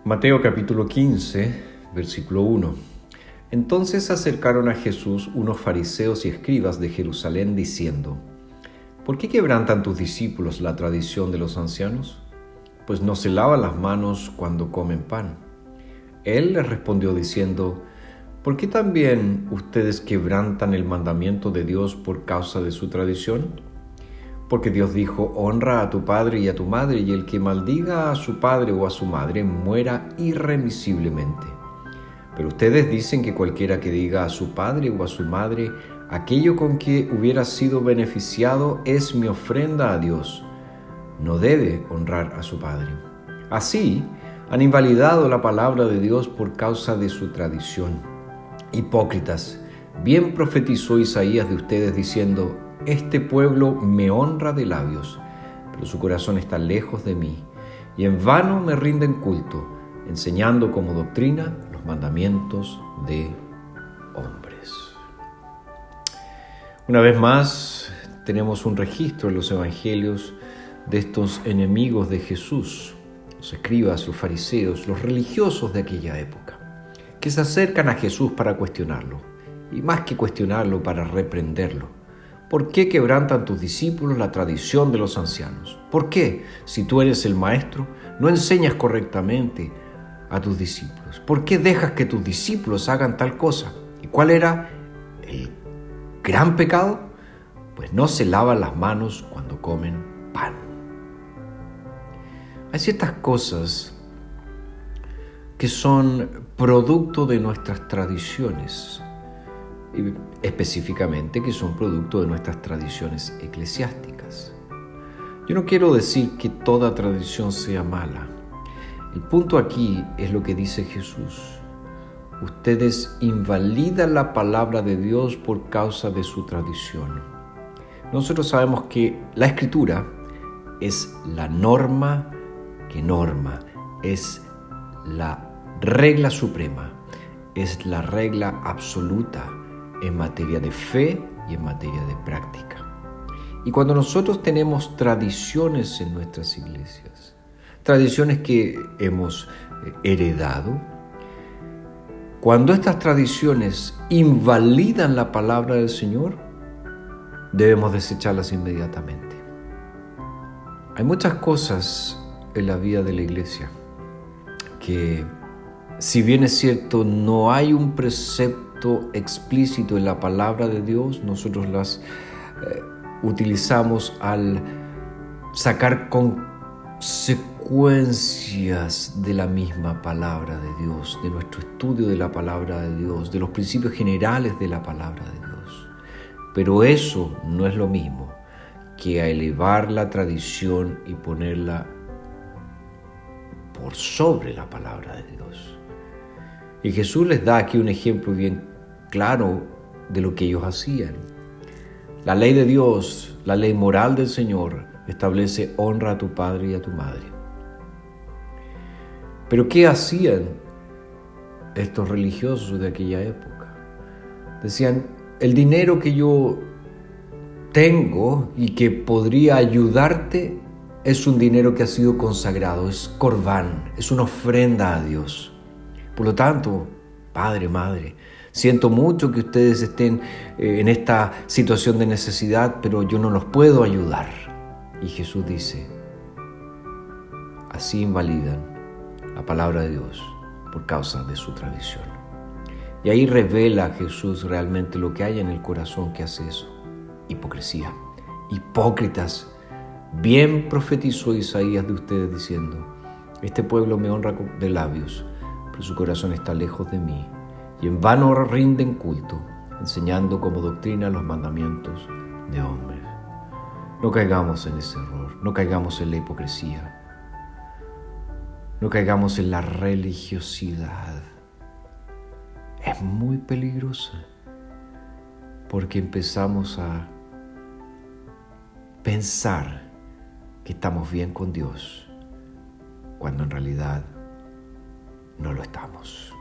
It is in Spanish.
Mateo capítulo 15, versículo 1. Entonces se acercaron a Jesús unos fariseos y escribas de Jerusalén diciendo: ¿Por qué quebrantan tus discípulos la tradición de los ancianos? Pues no se lavan las manos cuando comen pan. Él les respondió diciendo: ¿Por qué también ustedes quebrantan el mandamiento de Dios por causa de su tradición? Porque Dios dijo: honra a tu padre y a tu madre, y el que maldiga a su padre o a su madre muera irremisiblemente. Pero ustedes dicen que cualquiera que diga a su padre o a su madre aquello con que hubiera sido beneficiado es mi ofrenda a Dios, no debe honrar a su padre. Así han invalidado la palabra de Dios por causa de su tradición. Hipócritas, bien profetizó Isaías de ustedes diciendo: este pueblo me honra de labios, pero su corazón está lejos de mí, y en vano me rinden culto, enseñando como doctrina los mandamientos de hombres. Una vez más, tenemos un registro en los evangelios de estos enemigos de Jesús, los escribas, los fariseos, los religiosos de aquella época, que se acercan a Jesús para cuestionarlo, y más que cuestionarlo, para reprenderlo. ¿Por qué quebrantan tus discípulos la tradición de los ancianos? ¿Por qué, si tú eres el maestro, no enseñas correctamente a tus discípulos? ¿Por qué dejas que tus discípulos hagan tal cosa? ¿Y cuál era el gran pecado? Pues no se lavan las manos cuando comen pan. Hay ciertas cosas que son producto de nuestras tradiciones, y específicamente que son producto de nuestras tradiciones eclesiásticas. Yo no quiero decir que toda tradición sea mala. El punto aquí es lo que dice Jesús: ustedes invalidan la palabra de Dios por causa de su tradición. Nosotros sabemos que la Escritura es la norma que norma, es la regla suprema, es la regla absoluta en materia de fe y en materia de práctica. Y cuando nosotros tenemos tradiciones en nuestras iglesias, tradiciones que hemos heredado, cuando estas tradiciones invalidan la palabra del Señor, debemos desecharlas inmediatamente. Hay muchas cosas en la vida de la iglesia que, si bien es cierto, no hay un precepto explícito en la palabra de Dios, nosotros las utilizamos al sacar consecuencias de la misma palabra de Dios, de nuestro estudio de la palabra de Dios, de los principios generales de la palabra de Dios. Pero eso no es lo mismo que a elevar la tradición y ponerla por sobre la palabra de Dios. Y Jesús les da aquí un ejemplo bien claro de lo que ellos hacían. La ley de Dios, la ley moral del Señor, establece: honra a tu padre y a tu madre. Pero ¿qué hacían estos religiosos de aquella época? Decían: el dinero que yo tengo y que podría ayudarte es un dinero que ha sido consagrado, es corbán, es una ofrenda a Dios. Por lo tanto, padre, madre, siento mucho que ustedes estén en esta situación de necesidad, pero yo no los puedo ayudar. Y Jesús dice: así invalidan la palabra de Dios por causa de su tradición. Y ahí revela Jesús realmente lo que hay en el corazón que hace eso: hipocresía. Hipócritas, bien profetizó Isaías de ustedes diciendo: este pueblo me honra de labios, pero su corazón está lejos de mí, y en vano rinden culto, enseñando como doctrina los mandamientos de hombres. No caigamos en ese error, no caigamos en la hipocresía, no caigamos en la religiosidad. Es muy peligrosa, porque empezamos a pensar que estamos bien con Dios, cuando en realidad no lo estamos.